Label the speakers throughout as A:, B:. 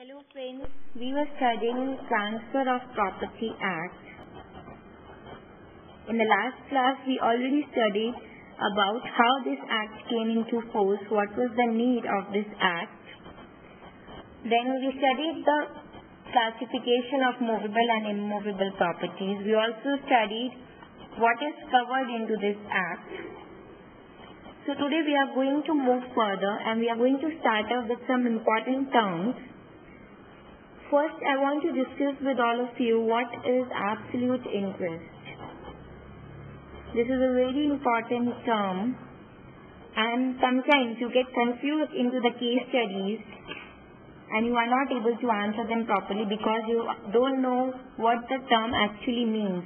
A: Hello friends, we were studying Transfer of Property Act. In the last class, we already studied about how this act came into force, what was the need of this act. Then we studied the classification of movable and immovable properties. We also studied what is covered into this act. So today we are going to move further and we are going to start off with some important terms. First, I want to discuss with all of you what is absolute interest. This is a very important term, and sometimes you get confused into the case studies and you are not able to answer them properly because you don't know what the term actually means.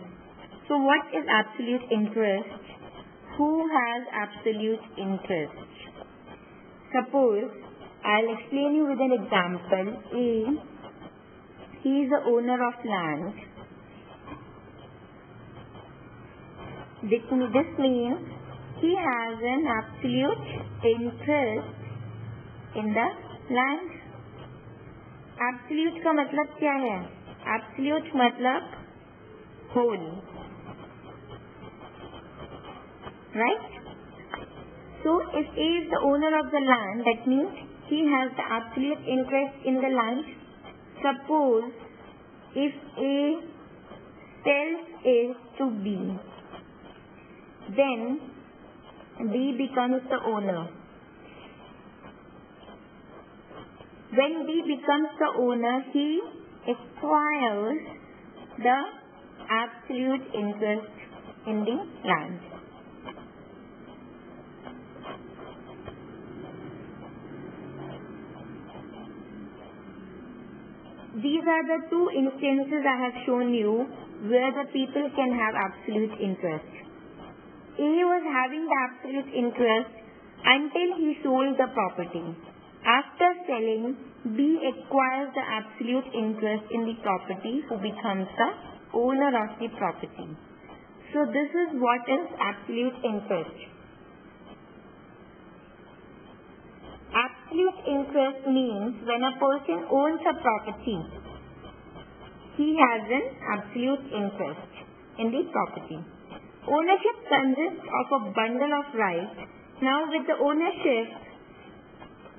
A: So what is absolute interest? Who has absolute interest? Suppose, I'll explain you with an example. He is the owner of land. This means he has an absolute interest in the land. Absolute का मतलब क्या है? Absolute मतलब whole, right? So if A is the owner of the land, that means he has the absolute interest in the land. Suppose if A sells it to B, then B becomes the owner. When B becomes the owner, he acquires the absolute interest in the land. These are the two instances I have shown you where the people can have absolute interest. A was having the absolute interest until he sold the property. After selling, B acquires the absolute interest in the property, who becomes the owner of the property. So this is what is absolute interest. Absolute interest means when a person owns a property, he has an absolute interest in the property. Ownership consists of a bundle of rights. Now with the ownership,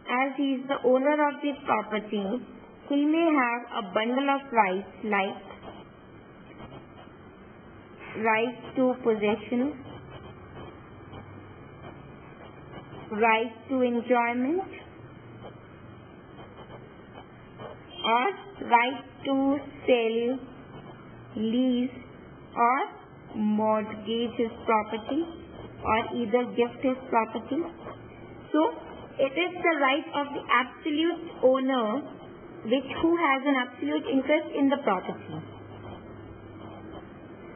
A: as he is the owner of the property, he may have a bundle of rights like right to possession, right to enjoyment, or right to sell, lease, or mortgage his property, or either gift his property. So, it is the right of the absolute owner who has an absolute interest in the property.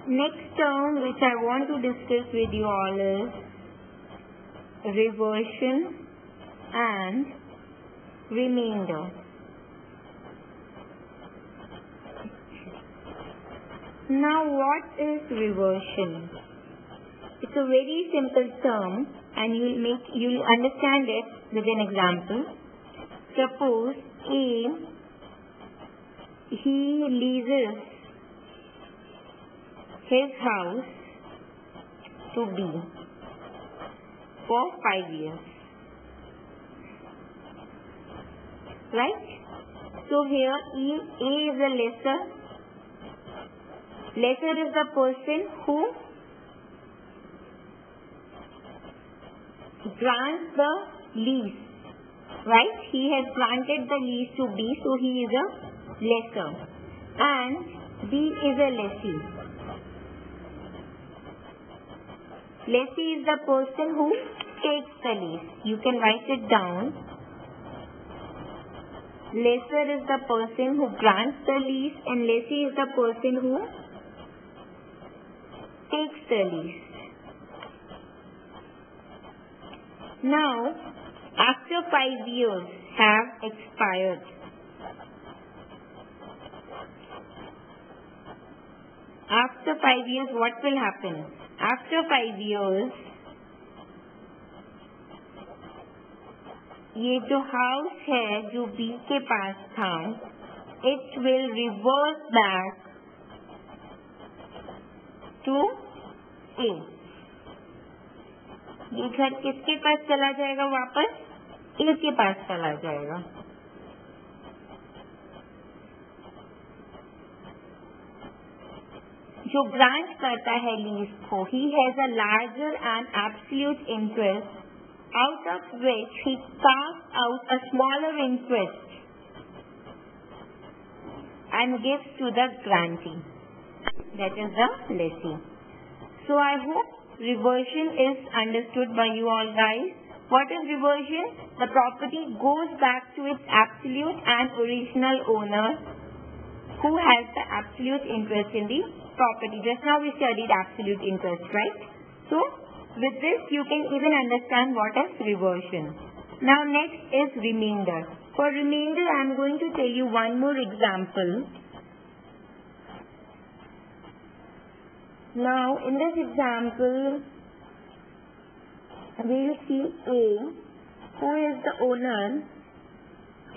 A: Next term which I want to discuss with you all is reversion and remainder. Now what is reversion? It's a very simple term and you'll understand it with an example. Suppose A, he leases his house to B for 5 years. Right? So here A is a lessor. Lessor is the person who grants the lease. Right? He has granted the lease to B, so he is a lessor. And B is a lessee. Lessee is the person who takes the lease. You can write it down. Lessor is the person who grants the lease and lessee is the person who takes the lease. Now, after 5 years have expired, after 5 years what will happen? After 5 years, ये जो house है जो B के पास था, it will reverse back to A. ये घर किसके पास चला जाएगा वापस? A के पास चला जाएगा. जो ग्रांट करता है लीज को, he has a larger and absolute interest, out of which he carves out a smaller interest and gives to the grantee, that is the lessee. So I hope reversion is understood by you all guys. What is reversion? The property goes back to its absolute and original owner who has the absolute interest in the property. Just now we studied absolute interest, right? So with this you can even understand what is reversion. Now next is remainder. For remainder I am going to tell you one more example. Now in this example we will see A, who is the owner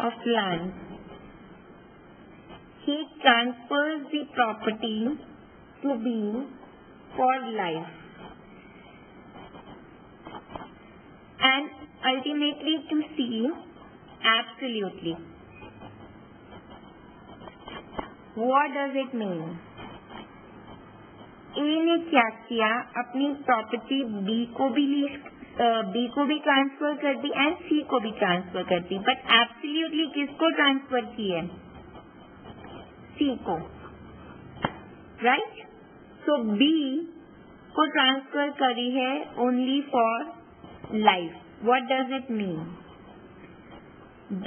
A: of land. He transfers the property to B for life and ultimately to C absolutely. What does it mean? A ने क्या किया? अपनी property B को भी transfer कर दी and C को भी transfer कर दी, बट एब्सोल्युटली किसको ट्रांसफर की है? C को, राइट? सो B को ट्रांसफर करी है only for life. What does it mean? B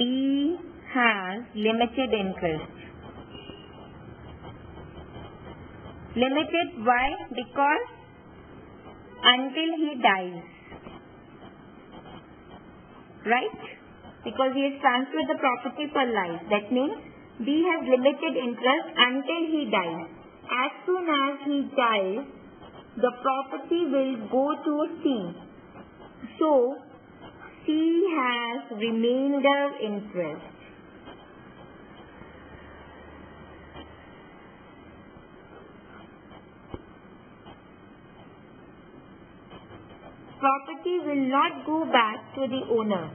A: has limited interest. Limited, why? Because until he dies, right? Because he has transferred the property for life. That means B has limited interest until he dies. As soon as he dies, the property will go to C. So C has remainder interest. Property will not go back to the owner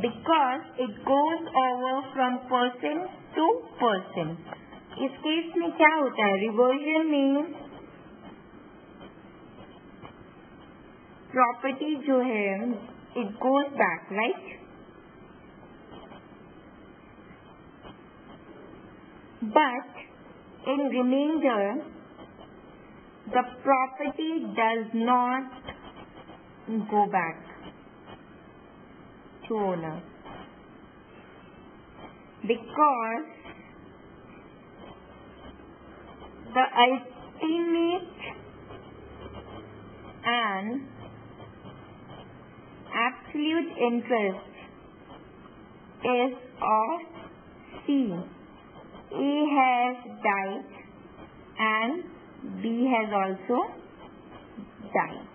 A: because it goes over from person to person. इस case में क्या होता है? Reversion means property जो है it goes back, right? But in remainder, the property does not go back to owner because the ultimate and absolute interest is of C. A has died and B has also died.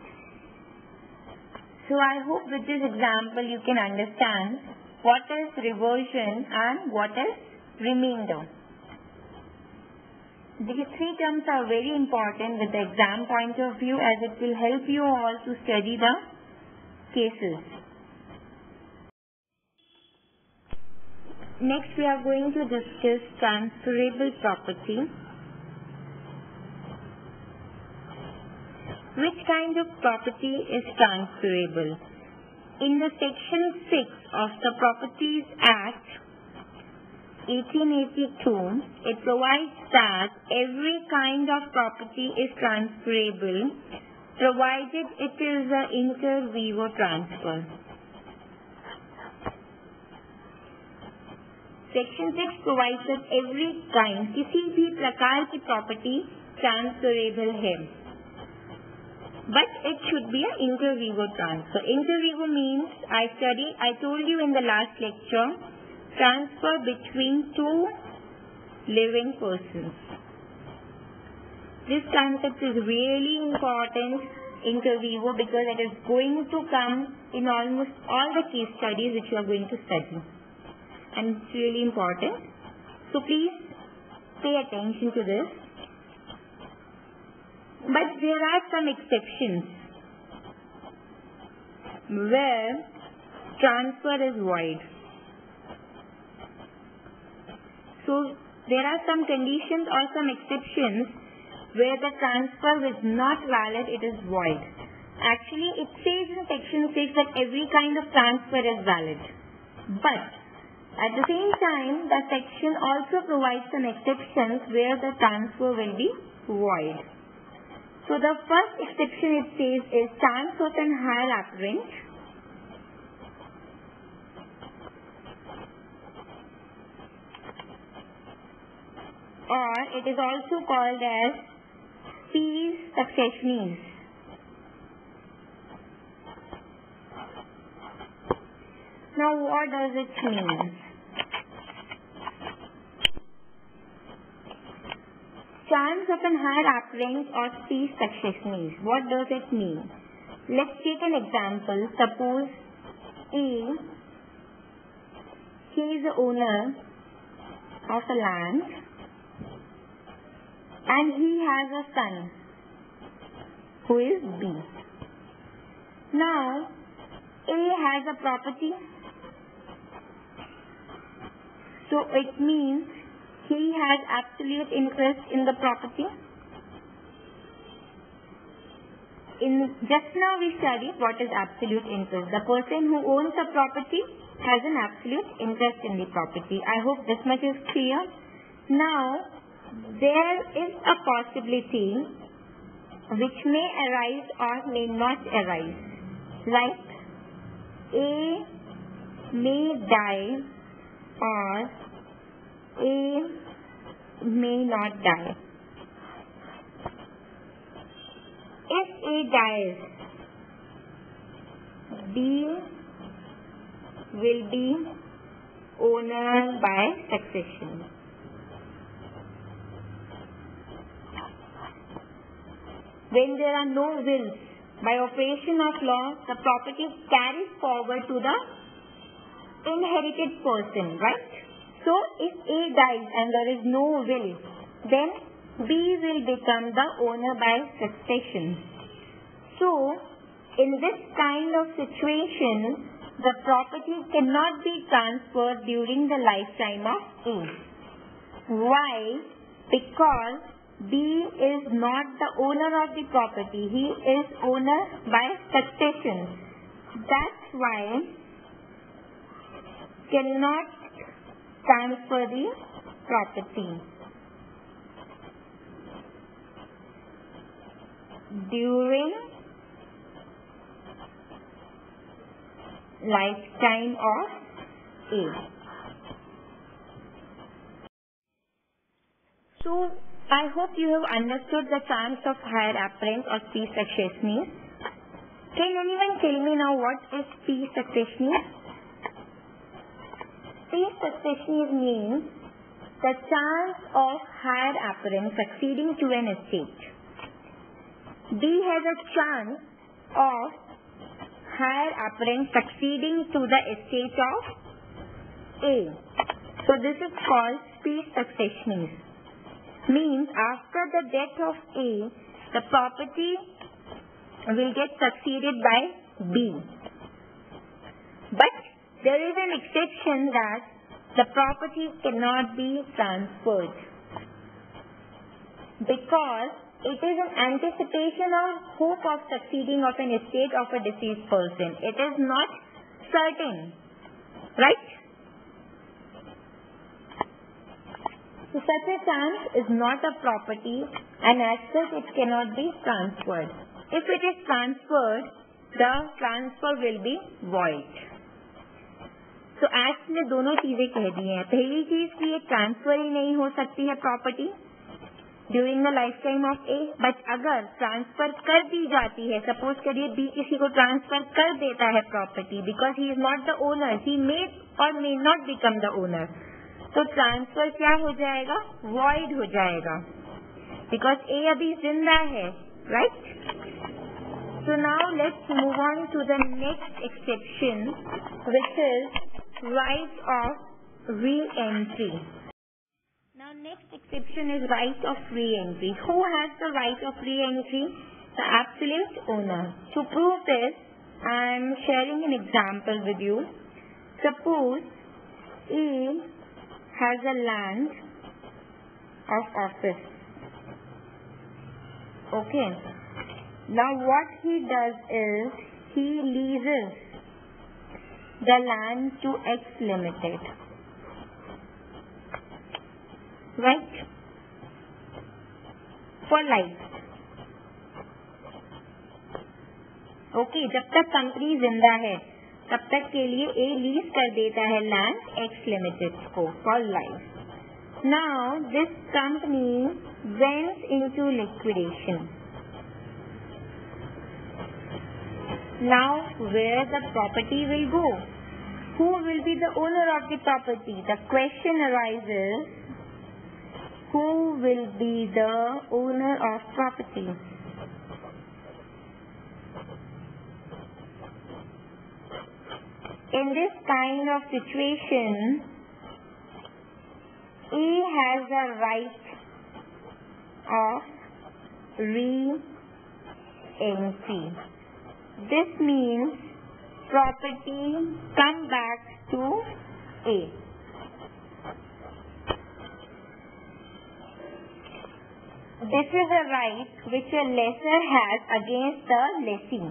A: So I hope with this example you can understand what is reversion and what is remainder. These three terms are very important with the exam point of view, as it will help you all to study the cases. Next we are going to discuss transferable property. Which kind of property is transferable? In the section 6 of the Properties Act 1882, it provides that every kind of property is transferable provided it is an inter vivo transfer. Section 6 provides that every kind, किसी भी प्रकार की property transferable है. But it should be an inter vivo transfer. Inter vivo means, I told you in the last lecture, transfer between two living persons. This concept is really important inter vivo because it is going to come in almost all the case studies which you are going to study. And it's really important. So please pay attention to this. But there are some exceptions where transfer is void. So there are some conditions or some exceptions where the transfer is not valid, it is void. Actually, it says in section 6 that every kind of transfer is valid. But at the same time, the section also provides some exceptions where the transfer will be void. So the first exception it says is chance of an higher apparent or it is also called as spes successionis. Now what does it mean? Chance of an higher apparent or spes successionis. What does it mean? Let's take an example. Suppose A, he is the owner of a land and he has a son who is B. Now, A has a property. So it means he has absolute interest in the property. Just now we studied what is absolute interest. The person who owns a property has an absolute interest in the property. I hope this much is clear. Now, there is a possibility which may arise or may not arise. Like A may die or A may not die. If A dies, B will be owner by succession. When there are no wills, by operation of law, the property carries forward to the inherited person, right? So, if A dies and there is no will, then B will become the owner by succession. So, in this kind of situation, the property cannot be transferred during the lifetime of A. Why? Because B is not the owner of the property. He is owner by succession. That's why cannot transfer the property during lifetime of A. So, I hope you have understood the chance of higher apparent or spes successionis. Can anyone tell me now what is spes successionis? Spes successionis means the chance of higher apparent succeeding to an estate. B has a chance of higher apparent succeeding to the estate of A. So this is called spes successionis. Means after the death of A, the property will get succeeded by B. But there is an exception that the property cannot be transferred because it is an anticipation or hope of succeeding of an estate of a deceased person. It is not certain, right? So such a chance is not a property and as such it cannot be transferred. If it is transferred, the transfer will be void. So act में दोनों चीजें कह दी हैं. पहली चीज कि ये transfer ही नहीं हो सकती है property during the life time of A. But अगर ट्रांसफर कर दी जाती है, सपोज करिए बी किसी को ट्रांसफर कर देता है property because he is not the owner, he may or may not become the owner, तो ट्रांसफर क्या हो जाएगा? वॉइड हो जाएगा बिकॉज ए अभी जिंदा है, right? So now let's move on to the next exception, which is right of re-entry. Now next exception is right of re-entry. Who has the right of re-entry? The absolute owner. To prove this, I am sharing an example with you. Suppose A has a land of office. Okay. Now what he does is he leases the land to X Limited. Right? For life. Okay, जब तक company जिंदा है तब तक के लिए ए lease कर देता है लैंड एक्स लिमिटेड को for life. Now this company went into liquidation. Now where the property will go? Who will be the owner of the property? The question arises, who will be the owner of property? In this kind of situation, A has the right of re-entry. This means property come back to A. This is a right which a lessor has against the lessee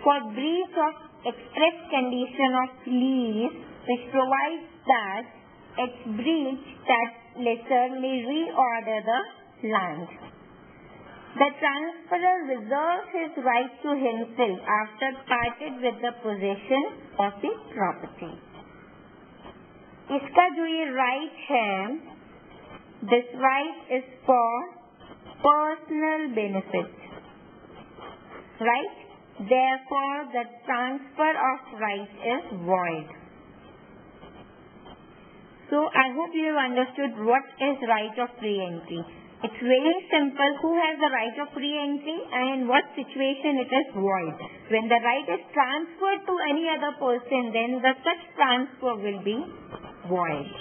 A: for breach of express condition of lease, which provides that its breach that lessor may reorder the land. The transferor reserves his right to himself after parted with the possession of the property. इसका जो ये right है, this right is for personal benefit, right? Therefore, the transfer of right is void. So, I hope you have understood what is right of re-entry. It's very simple. Who has the right of re-entry and in what situation it is void? When the right is transferred to any other person, then the such transfer will be void.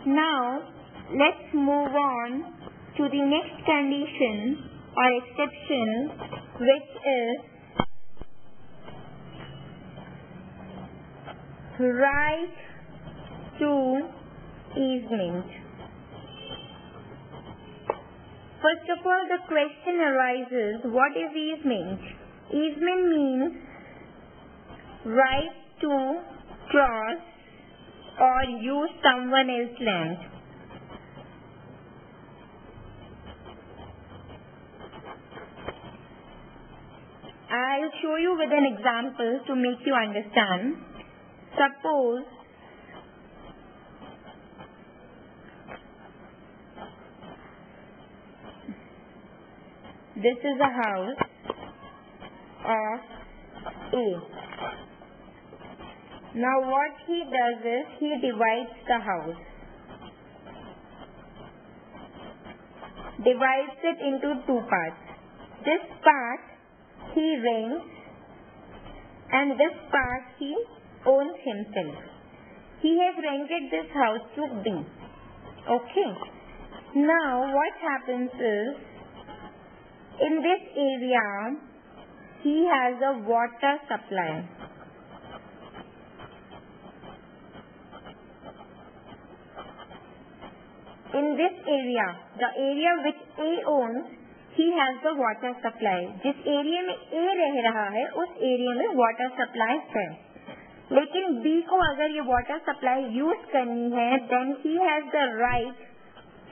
A: Now, let's move on to the next condition or exception, which is right to easement. First of all, the question arises, what is easement? Easement means right to cross or use someone else's land. I'll show you with an example to make you understand. Suppose this is a house of A. Now what he does is he divides the house. Divides it into two parts. This part he rents and this part he owns himself. He has rented this house to B. Okay. Now what happens is, in this area he has a water supply. In this area, the area which A owns, he has the water supply. जिस area में A रह रहा है उस area में water supply है, लेकिन B को अगर ये वाटर सप्लाई यूज करनी है, then he has the right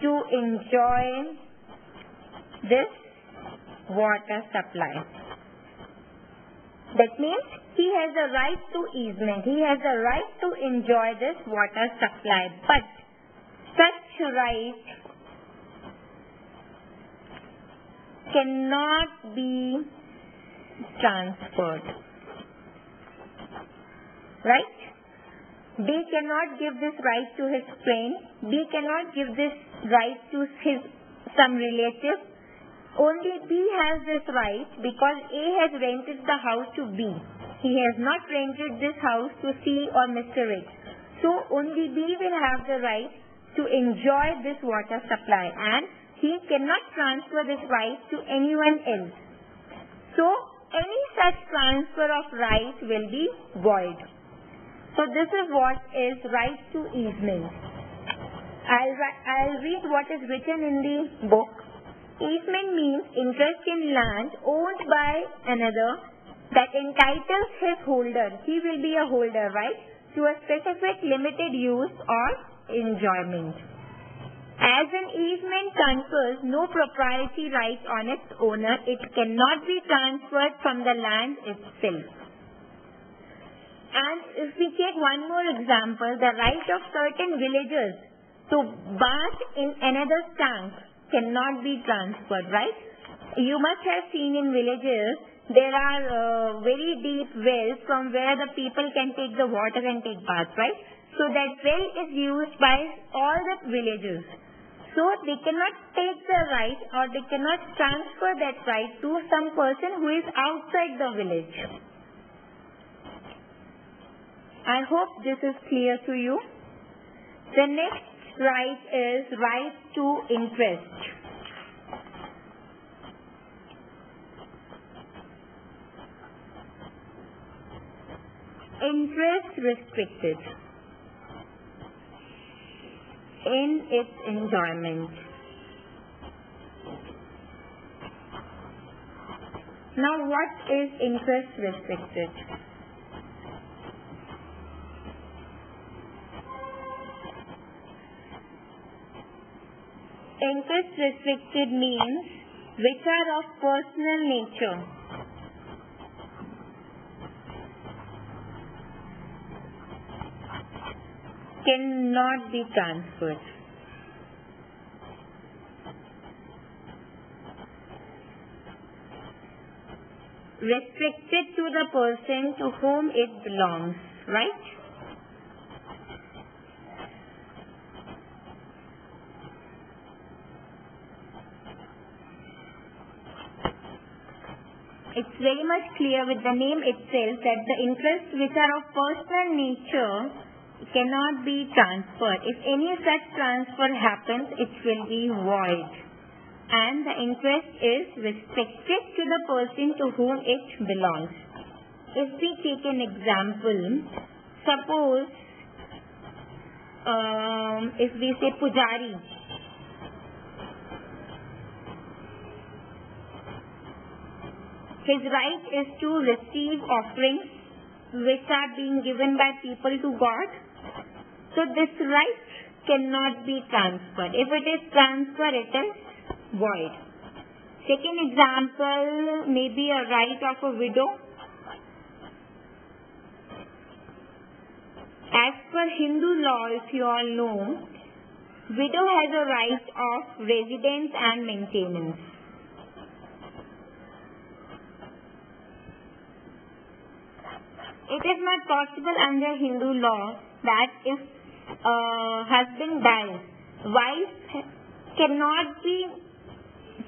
A: to enjoy this water supply. That means he has the right to easement. He has the right to enjoy this water supply. But such right cannot be transferred. Right? B cannot give this right to his friend. B cannot give this right to his some relative. Only B has this right because A has rented the house to B. He has not rented this house to C or Mr. X. So only B will have the right to enjoy this water supply, and he cannot transfer this right to anyone else. So any such transfer of right will be void. So this is what is right to easement. I'll read what is written in the book. Easement means interest in land owned by another that entitles his holder. He will be a holder, right? To a specific limited use or enjoyment. As an easement confers no propriety right on its owner, it cannot be transferred from the land itself. And if we take one more example, the right of certain villagers to bath in another's tank cannot be transferred, right? You must have seen in villages, there are very deep wells from where the people can take the water and take baths, right? So that well is used by all the villagers. So they cannot take the right or they cannot transfer that right to some person who is outside the village. I hope this is clear to you. The next right is right to interest. Interest restricted in its enjoyment. Now what is interest restricted? Interest restricted means which are of personal nature. Cannot be transferred. Restricted to the person to whom it belongs, right? It's very much clear with the name itself that the interests which are of personal nature cannot be transferred. If any such transfer happens, it will be void. And the interest is restricted to the person to whom it belongs. If we take an example, suppose if we say Pujari, his right is to receive offerings which are being given by people to God. So this right cannot be transferred. If it is transferred, it is void. Second example, maybe a right of a widow. As per Hindu law, if you all know, widow has a right of residence and maintenance. It is not possible under Hindu law that if husband dies, wife cannot be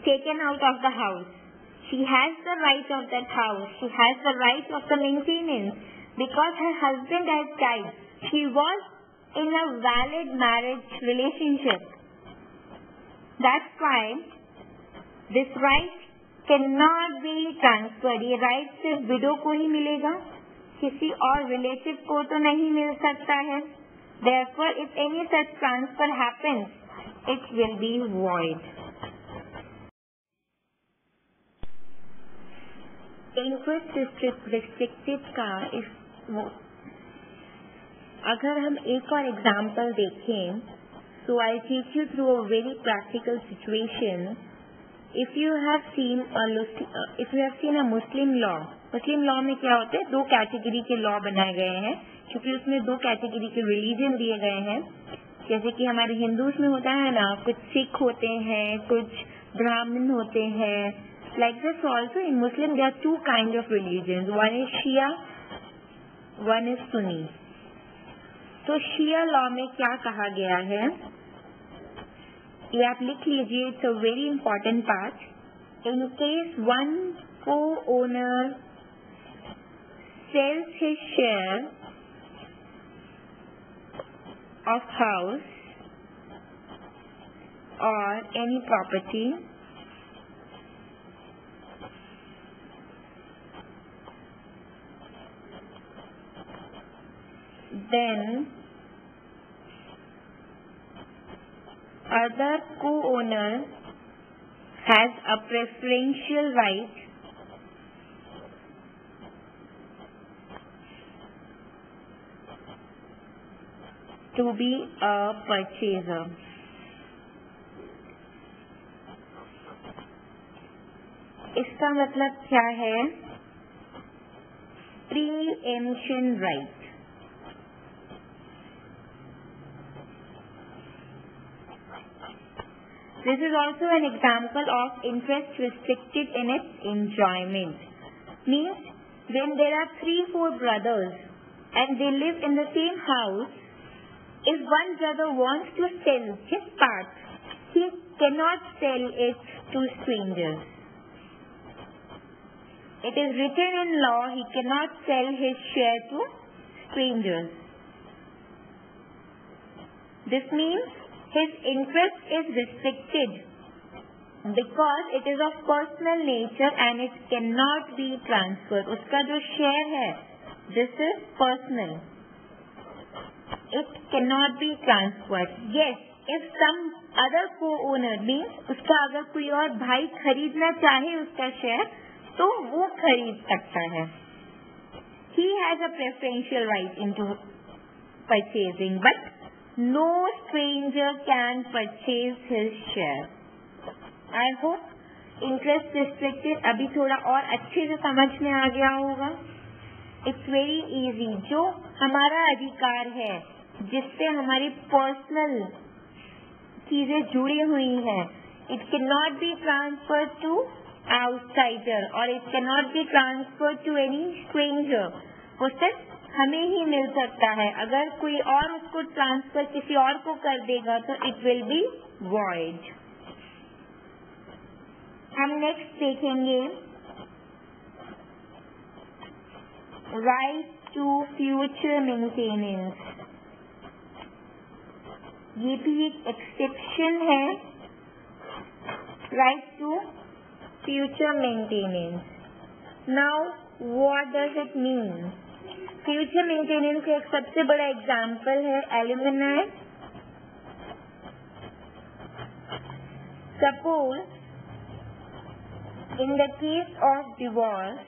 A: taken out of the house. She has the right of that house. She has the right of the maintenance because her husband has died. She was in a valid marriage relationship. That's why this right cannot be transferred. ये right सिर्फ widow को ही मिलेगा, किसी और relative को तो नहीं मिल सकता है. Therefore, if any such transfer happens, it will be void. Interest restricted का अगर हम एक और एग्जाम्पल देखें, so I'll take you through a very practical situation. If you have seen a Muslim law में क्या होता है, दो कैटेगरी के लॉ बनाए गए हैं, क्योंकि उसमें दो कैटेगरी के रिलीजन दिए गए हैं. जैसे कि हमारे हिंदूज में होता है ना, कुछ सिख होते हैं, कुछ ब्राह्मण होते हैं. Like this also in Muslim there are two kinds of religions. One is Shia, one is Sunni. तो Shia law में क्या कहा गया है, ये आप लिख लीजिए. It's a very important part. in case one co-owner sells his share of house or any property, then other co-owner has a preferential right to be a purchaser. इसका मतलब क्या है? Preemption right. This is also an example of interest restricted in its enjoyment. Means when there are 3-4 brothers and they live in the same house, if one brother wants to sell his part, he cannot sell it to strangers. It is written in law, he cannot sell his share to strangers. This means his interest is restricted because it is of personal nature and it cannot be transferred. उसका जो share है, this is personal. It cannot be transferred. Yes, if some other co-owner means उसका अगर कोई और भाई खरीदना चाहे उसका share, तो वो खरीद सकता है. He has a preferential right into purchasing, but no stranger can purchase his share. I hope interest restricted अभी थोड़ा और अच्छे से समझ में आ गया होगा. It's very easy. जो हमारा अधिकार है, जिससे हमारी पर्सनल चीजें जुड़ी हुई हैं, it cannot be transferred to outsider or it cannot be transferred to any stranger. वो सिर्फ हमें ही मिल सकता है. अगर कोई और उसको ट्रांसफर किसी और को कर देगा तो इट विल बी वॉइड. हम नेक्स्ट देखेंगे राइट टू फ्यूचर मेंटेनेंस. ये भी एक एक्सेप्शन है right to future maintenance. Now what does it mean? Future maintenance का एक सबसे बड़ा एग्जाम्पल है alimony. Suppose in the case of divorce,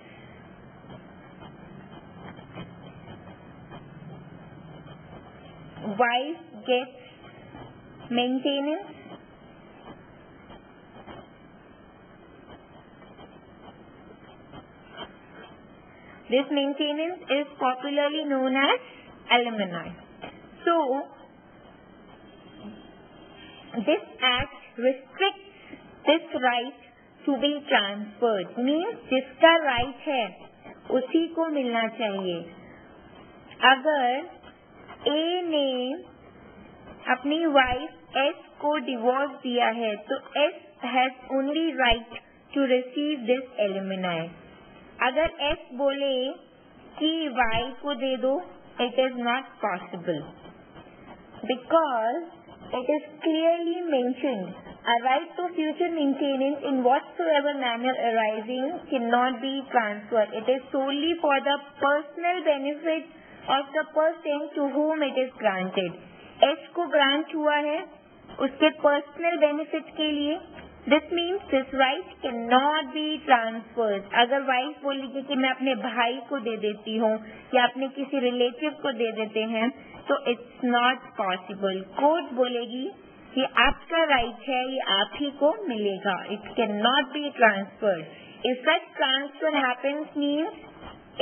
A: wife gets maintenance, this maintenance is popularly known as alimony. So, this act restricts this right to be transferred. Means जिसका right है उसी को मिलना चाहिए. अगर A ने अपनी वाइफ S को डिवोर्स दिया है तो S has only right to receive this alimony. अगर S बोले कि Y को दे दो, it is not possible because it is clearly mentioned a right to future maintenance in whatsoever manner arising cannot be transferred. It is solely for the personal benefit of the person to whom it is granted. S को grant हुआ है उसके personal benefit के लिए. This means this right cannot be transferred. अगर wife बोलेगी कि मैं अपने भाई को दे देती हूँ या अपने किसी रिलेटिव को दे देते हैं तो it's not possible. कोर्ट बोलेगी कि आपका राइट है, ये आप ही को मिलेगा. It cannot be transferred. If such transfer happens means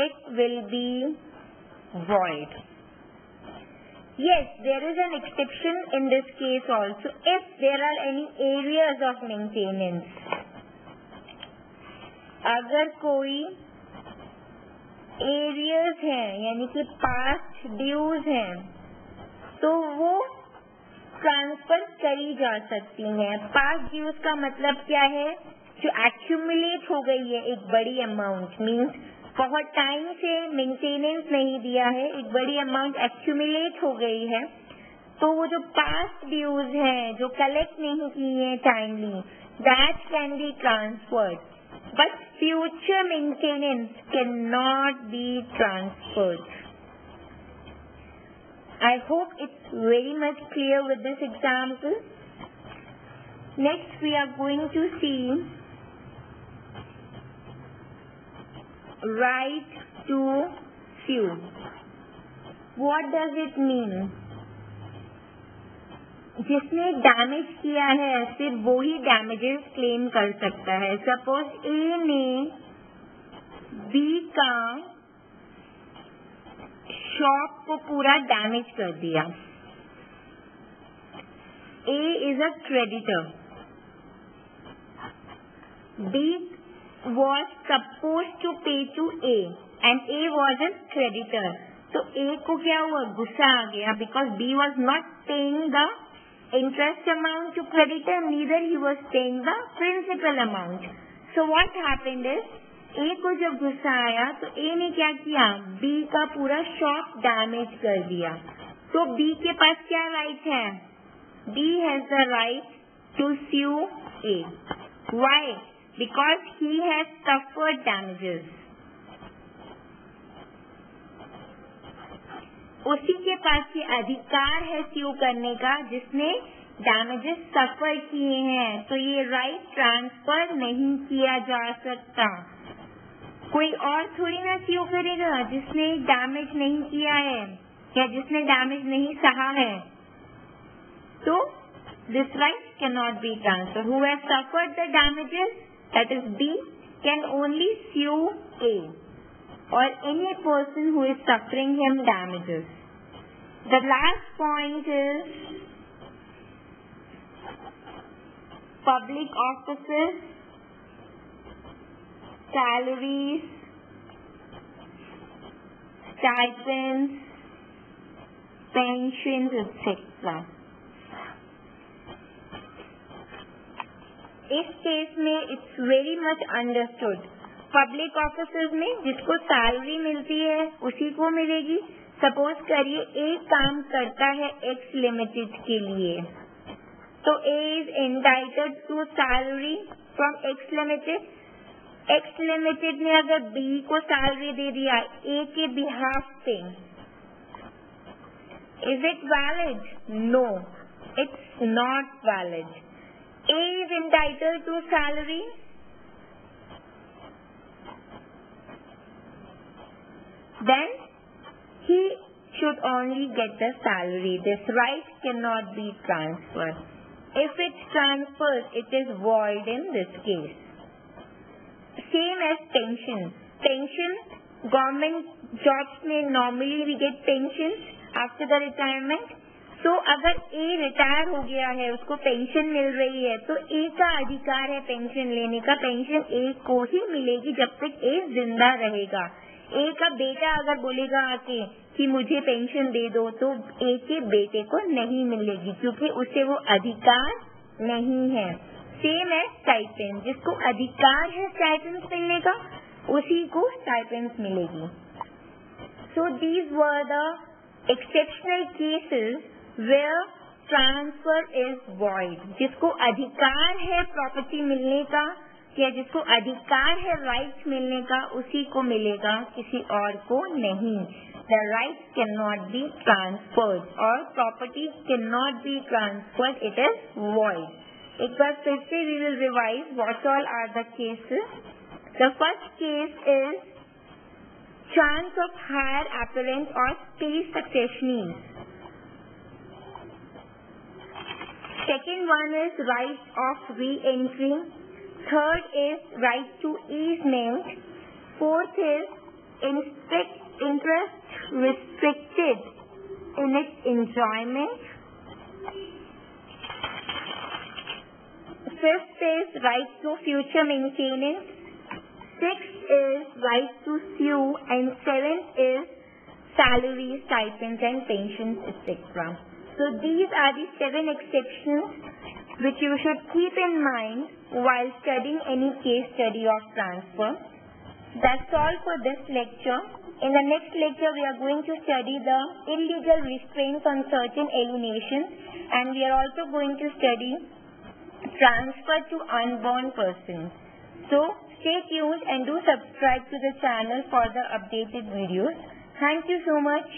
A: it will be void. Yes, there is an exception in this case also if there are any areas of maintenance. अगर कोई areas हैं यानी कि past dues हैं तो वो transfer करी जा सकती हैं. past dues का मतलब क्या है? जो accumulate हो गई है एक बड़ी amount, means बहुत टाइम से मेंटेनेंस नहीं दिया है, एक बड़ी अमाउंट एक्यूमुलेट हो गई है, तो वो जो पास्ट ड्यूज हैं जो कलेक्ट नहीं की है timely, that can be transferred, but future maintenance can not be transferred. I hope it's very much clear with this example. Next we are going to see right to sue. What does it mean? जिसने damage किया है सिर्फ वो ही damages claim कर सकता है. Suppose ए ने B का शॉप को पूरा डैमेज कर दिया. A is a creditor. B was supposed to pay to A and A was a creditor. तो A को क्या हुआ, गुस्सा आ गया because B was not paying the interest amount to creditor, neither he was paying the principal amount. So what happened is, A को जब गुस्सा आया तो A ने क्या किया, B का पूरा शॉप डैमेज कर दिया. तो B के पास क्या राइट है, B has the right to sue A. Why? Because he has suffered damages. उसी के पास ये अधिकार है स्यू करने का जिसने डैमेजेस सफर किए हैं. तो ये राइट ट्रांसफर नहीं किया जा सकता. कोई और थोड़ी ना स्यू करेगा जिसने डैमेज नहीं किया है या जिसने डैमेज नहीं सहा है. तो this right cannot be transferred. Who has suffered the damages, that is B, can only sue A or any person who is suffering him damages. The last point is public offices, salaries, stipends, pensions, etc. इस case में it's very much understood. Public offices में जिसको salary मिलती है उसी को मिलेगी. Suppose करिए एक काम करता है एक्स लिमिटेड के लिए, तो A is entitled to salary from X limited. X limited ने अगर बी को सैलरी दे दिया ए के बिहाफ पे, is it valid? No, it's not valid. A is entitled to salary. Then he should only get the salary. This right cannot be transferred. If it's transferred, it is void in this case. Same as pension. Pension, government jobs में normally we get pensions after the retirement. तो अगर ए retire हो गया है, उसको pension मिल रही है, तो ए का अधिकार है पेंशन लेने का. पेंशन ए को ही मिलेगी जब तक ए जिंदा रहेगा. ए का बेटा अगर बोलेगा आके कि मुझे पेंशन दे दो, तो ए के बेटे को नहीं मिलेगी क्योंकि उसे वो अधिकार नहीं है. सेम है स्टाइपेंड. जिसको अधिकार है स्टाइपेंड मिलने का उसी को स्टाइपेंड मिलेगी. So these were the exceptional cases where transfer is void. जिसको अधिकार है प्रॉपर्टी मिलने का या जिसको अधिकार है राइट मिलने का उसी को मिलेगा, किसी और को नहीं. The right cannot be transferred or property cannot be transferred. It is void. एक बार फिर से we will revise what all are the cases. The first case is chance of higher apparent or space succession. Second one is right of re-entry. Third is right to easement. Fourth is interest restricted in its enjoyment. Fifth is right to future maintenance. Sixth is right to sue. And seventh is salary, stipends and pensions, etc. So these are the 7 exceptions which you should keep in mind while studying any case study of transfer. That's all for this lecture. In the next lecture, we are going to study the illegal restraints on certain alienation, and we are also going to study transfer to unborn persons. So, stay tuned and do subscribe to the channel for the updated videos. Thank you so much.